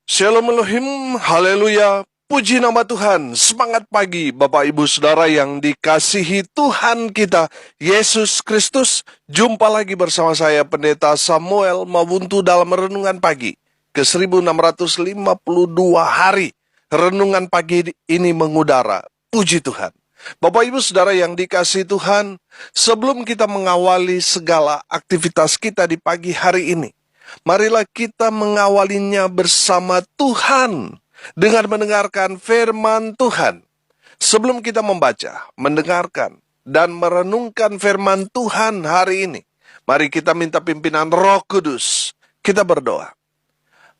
Shalom Elohim, haleluya, puji nama Tuhan. Semangat pagi Bapak Ibu Saudara yang dikasihi Tuhan kita, Yesus Kristus. Jumpa lagi bersama saya Pendeta Samuel Mawuntu dalam Renungan Pagi ke 1652 hari. Renungan pagi ini mengudara, puji Tuhan. Bapak Ibu Saudara yang dikasihi Tuhan, sebelum kita mengawali segala aktivitas kita di pagi hari ini, marilah kita mengawalinya bersama Tuhan dengan mendengarkan firman Tuhan. Sebelum kita membaca, mendengarkan, dan merenungkan firman Tuhan hari ini, mari kita minta pimpinan Roh Kudus. Kita berdoa.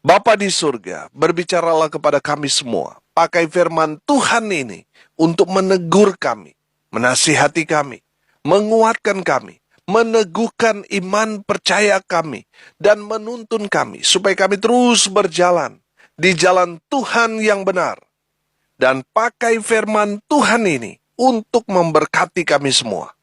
Bapa di surga, berbicaralah kepada kami semua. Pakai firman Tuhan ini untuk menegur kami, menasihati kami, menguatkan kami, meneguhkan iman percaya kami, dan menuntun kami supaya kami terus berjalan di jalan Tuhan yang benar. Dan pakai firman Tuhan ini untuk memberkati kami semua.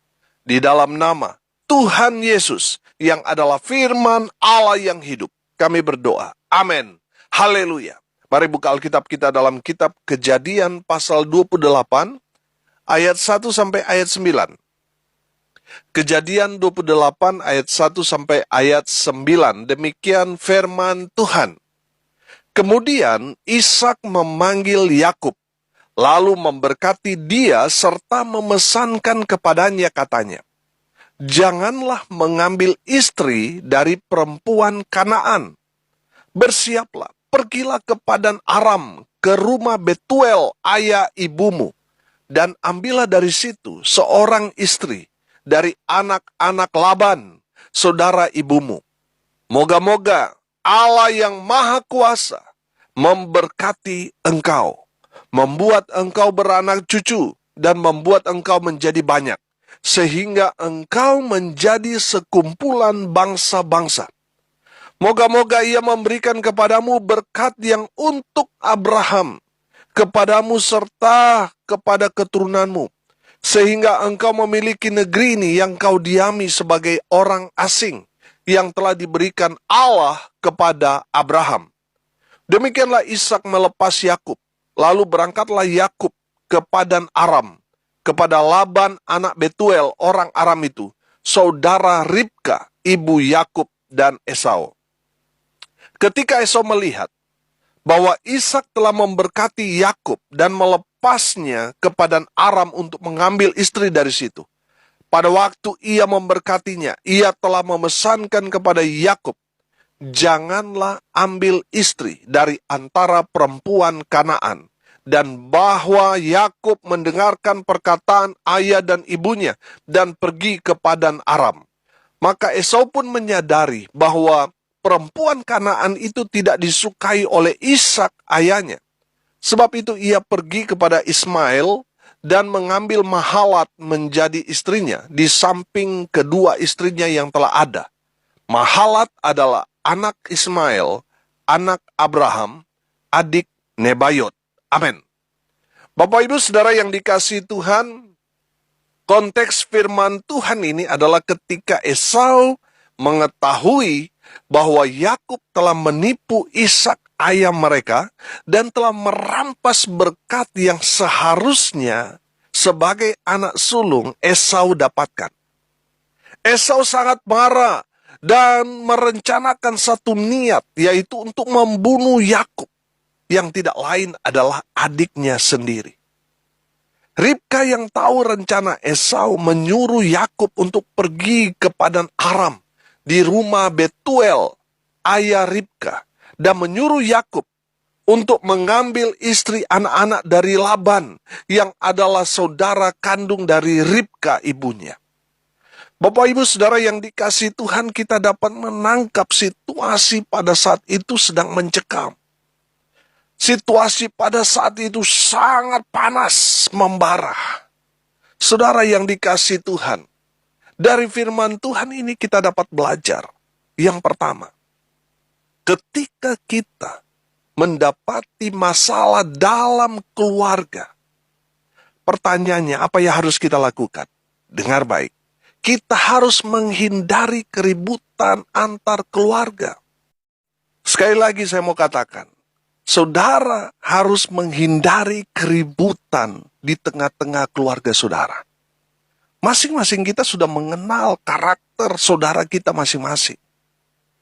Di dalam nama Tuhan Yesus yang adalah firman Allah yang hidup, kami berdoa. Amin. Haleluya. Mari buka Alkitab kita dalam kitab Kejadian pasal 28 ayat 1 sampai ayat 9. Kejadian 28 ayat 1 sampai ayat 9. Demikian firman Tuhan. Kemudian Ishak memanggil Yakub, lalu memberkati dia serta memesankan kepadanya katanya, "Janganlah mengambil istri dari perempuan Kanaan. Bersiaplah, pergilah ke Padan Aram, ke rumah Betuel ayah ibumu, dan ambillah dari situ seorang istri dari anak-anak Laban, saudara ibumu. Moga-moga Allah yang Maha Kuasa memberkati engkau, membuat engkau beranak cucu, dan membuat engkau menjadi banyak, sehingga engkau menjadi sekumpulan bangsa-bangsa. Moga-moga ia memberikan kepadamu berkat yang untuk Abraham, kepadamu serta kepada keturunanmu, sehingga engkau memiliki negeri ini yang kau diami sebagai orang asing, yang telah diberikan Allah kepada Abraham." Demikianlah Ishak melepas Yakub, lalu berangkatlah Yakub ke Padan Aram, kepada Laban anak Betuel orang Aram itu, saudara Ribka, ibu Yakub dan Esau. Ketika Esau melihat bahwa Ishak telah memberkati Yakub dan melepasnya ke Padan Aram untuk mengambil istri dari situ, pada waktu ia memberkatinya, ia telah memesankan kepada Yakub, "Janganlah ambil istri dari antara perempuan Kanaan." Dan bahwa Yakub mendengarkan perkataan ayah dan ibunya dan pergi ke Padan Aram. Maka Esau pun menyadari bahwa perempuan Kanaan itu tidak disukai oleh Ishak ayahnya. Sebab itu ia pergi kepada Ismail dan mengambil Mahalat menjadi istrinya di samping kedua istrinya yang telah ada. Mahalat adalah anak Ismail, anak Abraham, adik Nebayot. Amin. Bapak Ibu Saudara yang dikasihi Tuhan, konteks firman Tuhan ini adalah ketika Esau mengetahui bahwa Yakub telah menipu Ishak ayah mereka dan telah merampas berkat yang seharusnya sebagai anak sulung Esau dapatkan. Esau sangat marah dan merencanakan satu niat, yaitu untuk membunuh Yakub, yang tidak lain adalah adiknya sendiri. Ribka yang tahu rencana Esau menyuruh Yakub untuk pergi ke Padan Aram di rumah Betuel, ayah Ribka, dan menyuruh Yakub untuk mengambil istri anak-anak dari Laban, yang adalah saudara kandung dari Ribka ibunya. Bapak Ibu Saudara yang dikasihi Tuhan, kita dapat menangkap situasi pada saat itu sedang mencekam. Situasi pada saat itu sangat panas, membara. Saudara yang dikasihi Tuhan, dari firman Tuhan ini kita dapat belajar. Yang pertama, ketika kita mendapati masalah dalam keluarga, pertanyaannya apa yang harus kita lakukan? Dengar baik, kita harus menghindari keributan antar keluarga. Sekali lagi saya mau katakan, saudara harus menghindari keributan di tengah-tengah keluarga saudara. Masing-masing kita sudah mengenal karakter saudara kita masing-masing.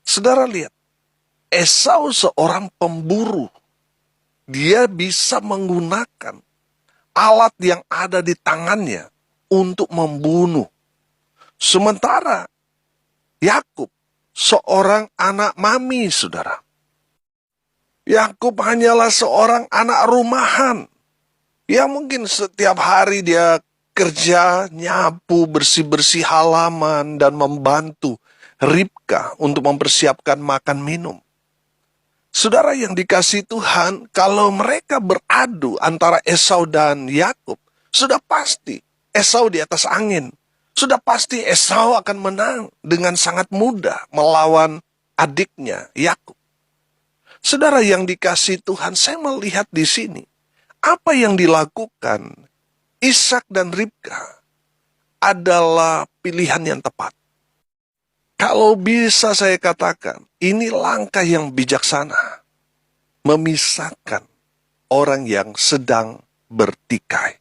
Saudara lihat, Esau seorang pemburu. Dia bisa menggunakan alat yang ada di tangannya untuk membunuh. Sementara Yakub seorang anak mami, saudara. Yakub hanyalah seorang anak rumahan. Ya mungkin setiap hari dia kerja, nyapu, bersih-bersih halaman, dan membantu Ribka untuk mempersiapkan makan minum. Saudara yang dikasihi Tuhan, kalau mereka beradu antara Esau dan Yakub, sudah pasti Esau di atas angin. Sudah pasti Esau akan menang dengan sangat mudah melawan adiknya Yakub. Saudara yang dikasihi Tuhan, saya melihat di sini apa yang dilakukan Ishak dan Ribka adalah pilihan yang tepat. Kalau bisa saya katakan, ini langkah yang bijaksana. Memisahkan orang yang sedang bertikai.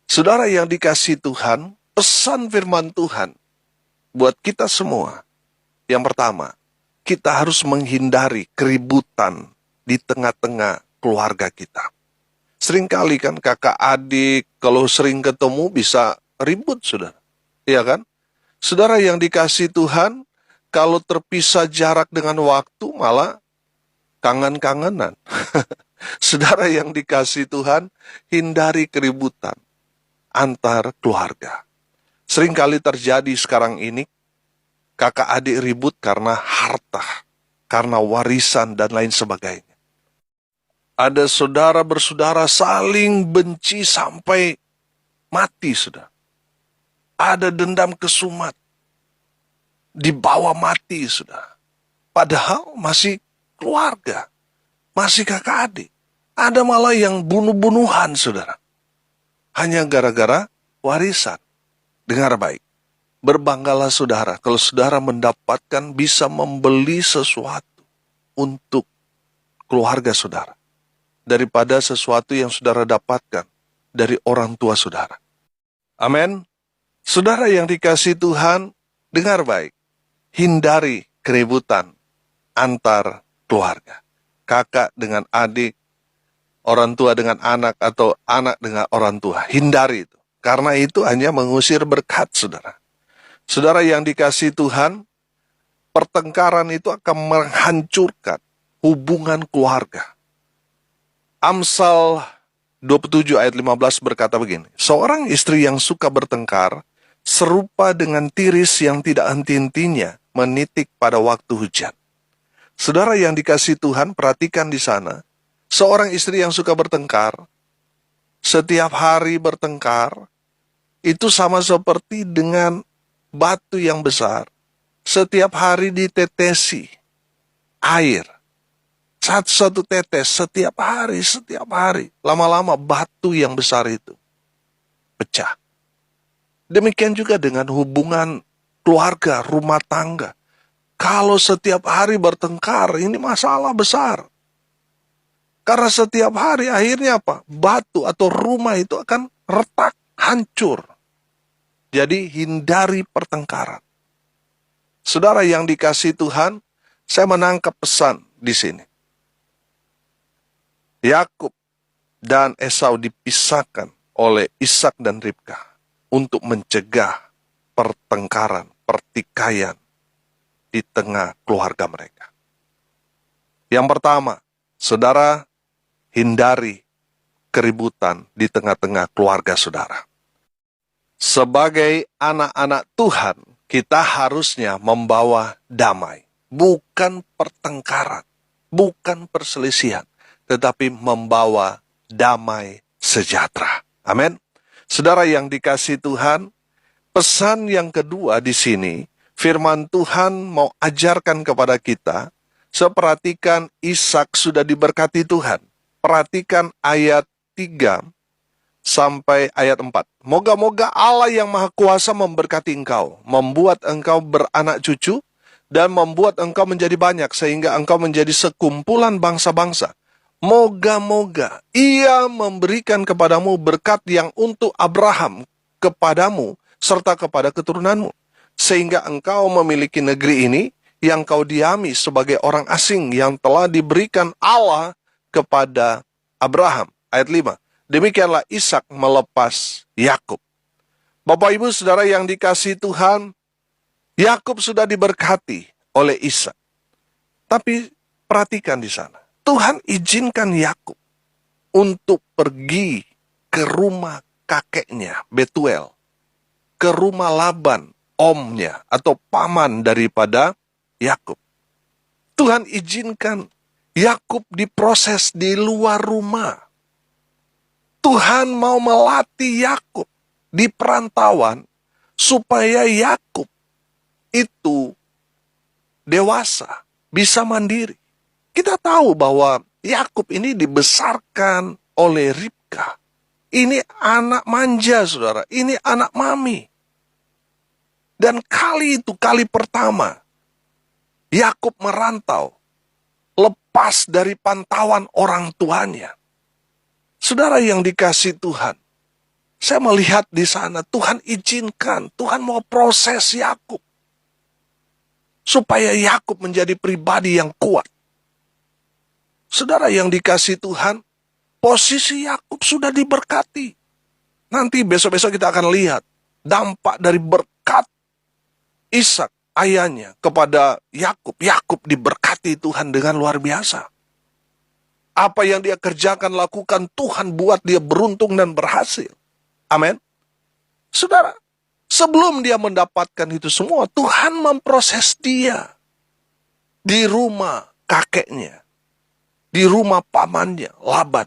Saudara yang dikasihi Tuhan, pesan firman Tuhan buat kita semua. Yang pertama, kita harus menghindari keributan di tengah-tengah keluarga kita. Seringkali kan kakak adik kalau sering ketemu bisa ribut, saudara. Iya kan? Saudara yang dikasihi Tuhan, kalau terpisah jarak dengan waktu malah kangen-kangenan. Saudara yang dikasihi Tuhan, hindari keributan antar keluarga. Seringkali terjadi sekarang ini, kakak adik ribut karena harta, karena warisan dan lain sebagainya. Ada saudara bersaudara saling benci sampai mati, saudara. Ada dendam kesumat, dibawa mati, saudara. Padahal masih keluarga, masih kakak adik. Ada malah yang bunuh-bunuhan, saudara. Hanya gara-gara warisan. Dengar baik. Berbanggalah saudara kalau saudara mendapatkan bisa membeli sesuatu untuk keluarga saudara. Daripada sesuatu yang saudara dapatkan dari orang tua saudara. Amin. Saudara yang dikasihi Tuhan, dengar baik. Hindari keributan antar keluarga. Kakak dengan adik, orang tua dengan anak, atau anak dengan orang tua. Hindari itu. Karena itu hanya mengusir berkat, saudara. Saudara yang dikasihi Tuhan, pertengkaran itu akan menghancurkan hubungan keluarga. Amsal 27 ayat 15 berkata begini, seorang istri yang suka bertengkar serupa dengan tiris yang tidak henti-hentinya menitik pada waktu hujan. Saudara yang dikasihi Tuhan, perhatikan di sana, seorang istri yang suka bertengkar, setiap hari bertengkar, itu sama seperti dengan batu yang besar, setiap hari ditetesi air. Satu-satu tetes setiap hari. Lama-lama batu yang besar itu pecah. Demikian juga dengan hubungan keluarga, rumah tangga. Kalau setiap hari bertengkar, ini masalah besar. Karena setiap hari akhirnya apa? Batu atau rumah itu akan retak, hancur. Jadi hindari pertengkaran. Saudara yang dikasihi Tuhan, saya menangkap pesan di sini. Yakub dan Esau dipisahkan oleh Ishak dan Ribka untuk mencegah pertengkaran, pertikaian di tengah keluarga mereka. Yang pertama, saudara, hindari keributan di tengah-tengah keluarga saudara. Sebagai anak-anak Tuhan, kita harusnya membawa damai, bukan pertengkaran, bukan perselisihan, tetapi membawa damai sejahtera. Amin. Saudara yang dikasihi Tuhan, pesan yang kedua di sini, firman Tuhan mau ajarkan kepada kita, seperhatikan Ishak sudah diberkati Tuhan. Perhatikan ayat 3 sampai ayat 4. Moga-moga Allah yang Maha Kuasa memberkati engkau, membuat engkau beranak cucu, dan membuat engkau menjadi banyak, sehingga engkau menjadi sekumpulan bangsa-bangsa. Moga-moga Ia memberikan kepadamu berkat yang untuk Abraham, kepadamu, serta kepada keturunanmu, sehingga engkau memiliki negeri ini yang kau diami sebagai orang asing yang telah diberikan Allah kepada Abraham. Ayat 5. Demikianlah Ishak melepas Yakub. Bapak Ibu Saudara yang dikasihi Tuhan, Yakub sudah diberkati oleh Ishak. Tapi perhatikan di sana, Tuhan izinkan Yakub untuk pergi ke rumah kakeknya, Betuel, ke rumah Laban, omnya atau paman daripada Yakub. Tuhan izinkan Yakub diproses di luar rumah. Tuhan mau melatih Yakub di perantauan supaya Yakub itu dewasa, bisa mandiri. Kita tahu bahwa Yakub ini dibesarkan oleh Ribka. Ini anak manja, saudara. Ini anak mami. Dan kali itu, kali pertama, Yakub merantau, lepas dari pantauan orang tuanya. Saudara yang dikasihi Tuhan, saya melihat di sana, Tuhan izinkan, Tuhan mau proses Yakub, supaya Yakub menjadi pribadi yang kuat. Saudara yang dikasihi Tuhan, posisi Yakub sudah diberkati. Nanti besok-besok kita akan lihat dampak dari berkat Ishak, ayahnya, kepada Yakub. Yakub diberkati Tuhan dengan luar biasa. Apa yang dia kerjakan, lakukan, Tuhan buat dia beruntung dan berhasil. Amin. Saudara, sebelum dia mendapatkan itu semua, Tuhan memproses dia di rumah kakeknya, di rumah pamannya, Laban.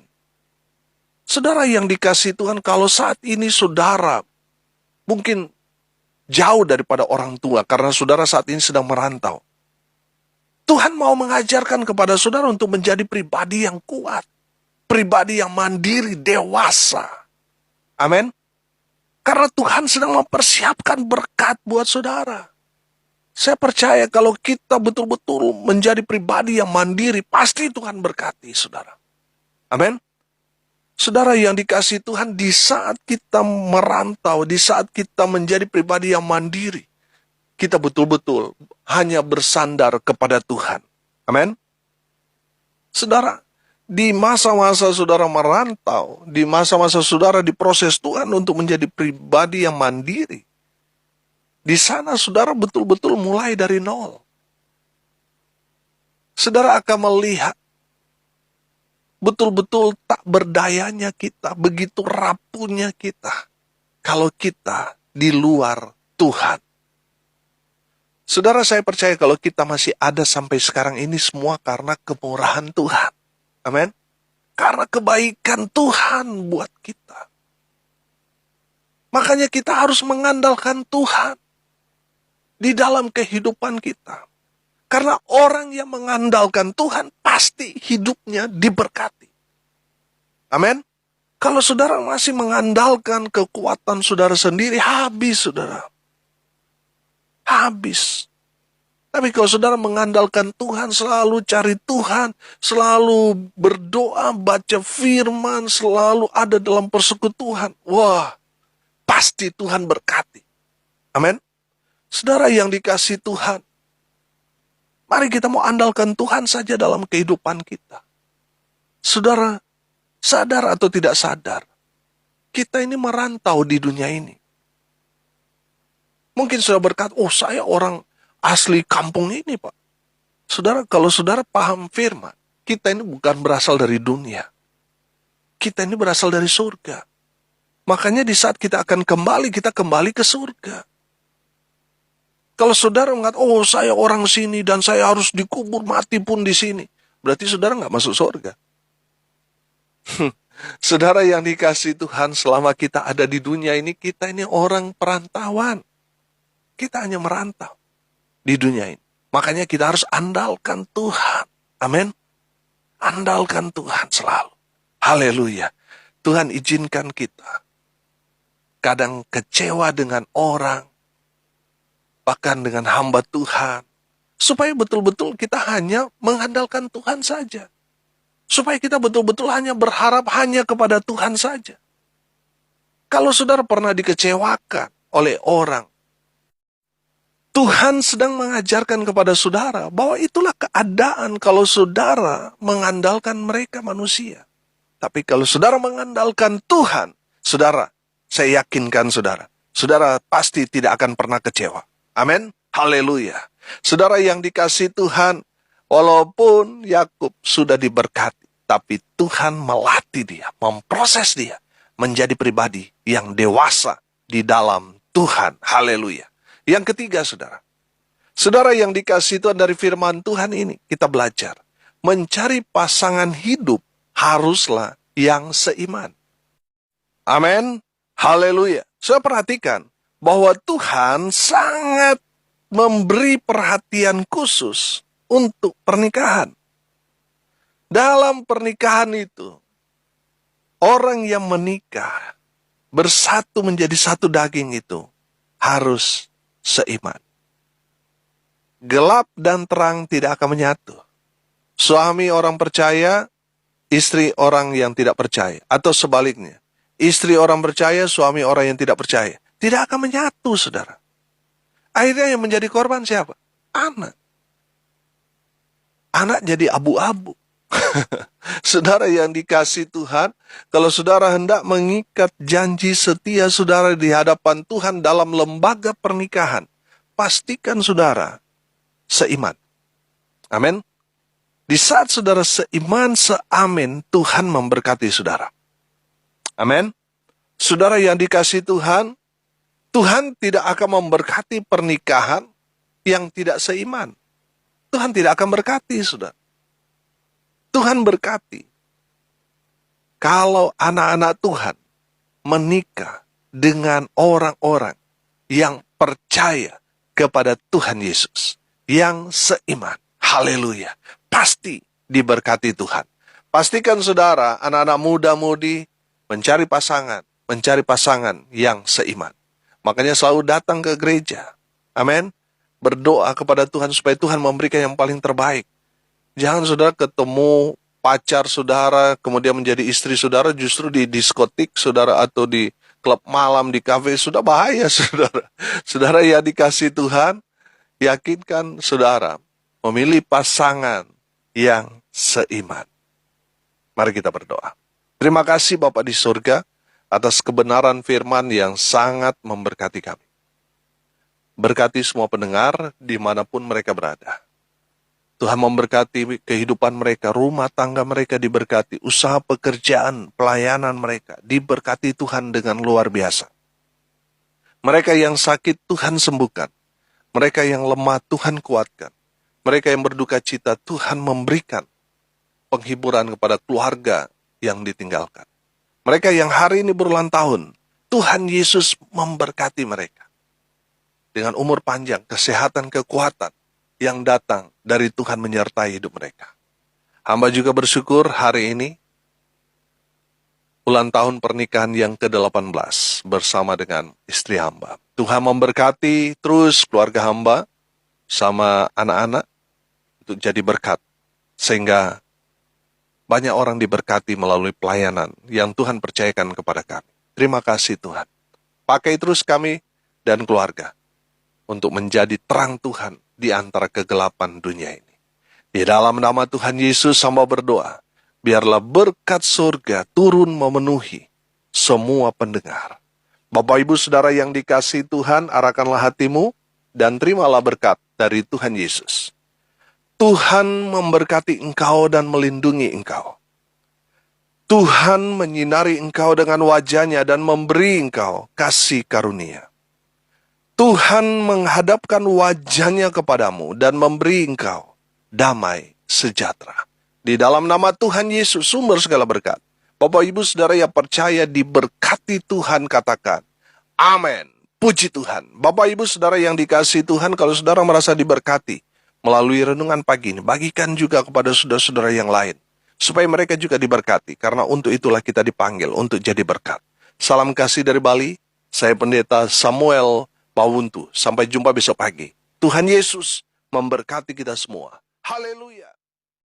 Saudara yang dikasihi Tuhan, kalau saat ini saudara mungkin jauh daripada orang tua, karena saudara saat ini sedang merantau, Tuhan mau mengajarkan kepada saudara untuk menjadi pribadi yang kuat, pribadi yang mandiri, dewasa. Amin. Karena Tuhan sedang mempersiapkan berkat buat saudara. Saya percaya kalau kita betul-betul menjadi pribadi yang mandiri, pasti Tuhan berkati saudara. Amin. Saudara yang dikasihi Tuhan, di saat kita merantau, di saat kita menjadi pribadi yang mandiri, kita betul-betul hanya bersandar kepada Tuhan. Amin. Saudara, di masa-masa saudara merantau, di masa-masa saudara diproses Tuhan untuk menjadi pribadi yang mandiri, di sana saudara betul-betul mulai dari nol. Saudara akan melihat betul-betul tak berdayanya kita, begitu rapuhnya kita, kalau kita di luar Tuhan. Saudara, saya percaya kalau kita masih ada sampai sekarang ini semua karena kemurahan Tuhan. Amin. Karena kebaikan Tuhan buat kita. Makanya kita harus mengandalkan Tuhan di dalam kehidupan kita. Karena orang yang mengandalkan Tuhan pasti hidupnya diberkati. Amin. Kalau saudara masih mengandalkan kekuatan saudara sendiri, habis saudara. Habis. Tapi kalau saudara mengandalkan Tuhan, selalu cari Tuhan, selalu berdoa, baca firman, selalu ada dalam persekutuan, wah, pasti Tuhan berkati. Amin. Saudara yang dikasihi Tuhan, mari kita mau andalkan Tuhan saja dalam kehidupan kita. Saudara, sadar atau tidak sadar, kita ini merantau di dunia ini. Mungkin saudara berkata, oh saya orang asli kampung ini Pak. Saudara, kalau saudara paham firman, kita ini bukan berasal dari dunia. Kita ini berasal dari surga. Makanya di saat kita akan kembali, kita kembali ke surga. Kalau saudara mengatakan, oh saya orang sini dan saya harus dikubur mati pun di sini, berarti saudara nggak masuk surga. Saudara yang dikasihi Tuhan, selama kita ada di dunia ini, kita ini orang perantauan. Kita hanya merantau di dunia ini. Makanya kita harus andalkan Tuhan. Amin. Andalkan Tuhan selalu. Haleluya. Tuhan izinkan kita kadang kecewa dengan orang, bahkan dengan hamba Tuhan, supaya betul-betul kita hanya mengandalkan Tuhan saja. Supaya kita betul-betul hanya berharap hanya kepada Tuhan saja. Kalau saudara pernah dikecewakan oleh orang, Tuhan sedang mengajarkan kepada saudara bahwa itulah keadaan kalau saudara mengandalkan mereka manusia. Tapi kalau saudara mengandalkan Tuhan, saudara, saya yakinkan saudara, saudara pasti tidak akan pernah kecewa. Amin. Haleluya. Saudara yang dikasihi Tuhan, walaupun Yakub sudah diberkati, tapi Tuhan melatih dia, memproses dia menjadi pribadi yang dewasa di dalam Tuhan. Haleluya. Yang ketiga, saudara. Saudara yang dikasihi Tuhan, dari firman Tuhan ini kita belajar. Mencari pasangan hidup haruslah yang seiman. Amin. Haleluya. Saya perhatikan bahwa Tuhan sangat memberi perhatian khusus untuk pernikahan. Dalam pernikahan itu, orang yang menikah bersatu menjadi satu daging itu harus seiman. Gelap dan terang tidak akan menyatu. Suami orang percaya, istri orang yang tidak percaya. Atau sebaliknya, istri orang percaya, suami orang yang tidak percaya. Tidak akan menyatu, saudara. Akhirnya yang menjadi korban siapa? Anak. Anak jadi abu-abu. Saudara yang dikasihi Tuhan, kalau saudara hendak mengikat janji setia saudara di hadapan Tuhan dalam lembaga pernikahan, pastikan saudara seiman. Amin. Di saat saudara seiman, seamin, Tuhan memberkati saudara. Amin. Saudara yang dikasihi Tuhan, Tuhan tidak akan memberkati pernikahan yang tidak seiman. Tuhan tidak akan berkati, saudara. Tuhan berkati kalau anak-anak Tuhan menikah dengan orang-orang yang percaya kepada Tuhan Yesus, yang seiman. Haleluya. Pasti diberkati Tuhan. Pastikan saudara, anak-anak muda-mudi mencari pasangan yang seiman. Makanya selalu datang ke gereja. Amin. Berdoa kepada Tuhan supaya Tuhan memberikan yang paling terbaik. Jangan saudara ketemu pacar saudara, kemudian menjadi istri saudara justru di diskotik saudara, atau di klub malam, di kafe. Sudah bahaya, saudara. Saudara yang dikasihi Tuhan, yakinkan saudara memilih pasangan yang seiman. Mari kita berdoa. Terima kasih Bapa di surga atas kebenaran firman yang sangat memberkati kami. Berkati semua pendengar dimanapun mereka berada. Tuhan memberkati kehidupan mereka, rumah tangga mereka diberkati, usaha pekerjaan, pelayanan mereka diberkati Tuhan dengan luar biasa. Mereka yang sakit Tuhan sembuhkan, mereka yang lemah Tuhan kuatkan, mereka yang berduka cita Tuhan memberikan penghiburan kepada keluarga yang ditinggalkan. Mereka yang hari ini berulang tahun, Tuhan Yesus memberkati mereka dengan umur panjang, kesehatan, kekuatan yang datang dari Tuhan menyertai hidup mereka. Hamba juga bersyukur hari ini ulang tahun pernikahan yang ke-18 bersama dengan istri hamba. Tuhan memberkati terus keluarga hamba sama anak-anak untuk jadi berkat, sehingga banyak orang diberkati melalui pelayanan yang Tuhan percayakan kepada kami. Terima kasih Tuhan. Pakai terus kami dan keluarga untuk menjadi terang Tuhan di antara kegelapan dunia ini. Di dalam nama Tuhan Yesus hamba berdoa, biarlah berkat surga turun memenuhi semua pendengar. Bapak Ibu Saudara yang dikasihi Tuhan, arahkanlah hatimu dan terimalah berkat dari Tuhan Yesus. Tuhan memberkati engkau dan melindungi engkau. Tuhan menyinari engkau dengan wajah-Nya dan memberi engkau kasih karunia. Tuhan menghadapkan wajah-Nya kepadamu dan memberi engkau damai sejahtera. Di dalam nama Tuhan Yesus, sumber segala berkat. Bapak Ibu Saudara yang percaya diberkati Tuhan, katakan, amin. Puji Tuhan. Bapak Ibu Saudara yang dikasihi Tuhan, kalau saudara merasa diberkati melalui renungan pagi ini, bagikan juga kepada saudara-saudara yang lain, supaya mereka juga diberkati, karena untuk itulah kita dipanggil untuk jadi berkat. Salam kasih dari Bali, saya Pendeta Samuel Pawuntu. Sampai jumpa besok pagi. Tuhan Yesus memberkati kita semua. Haleluya.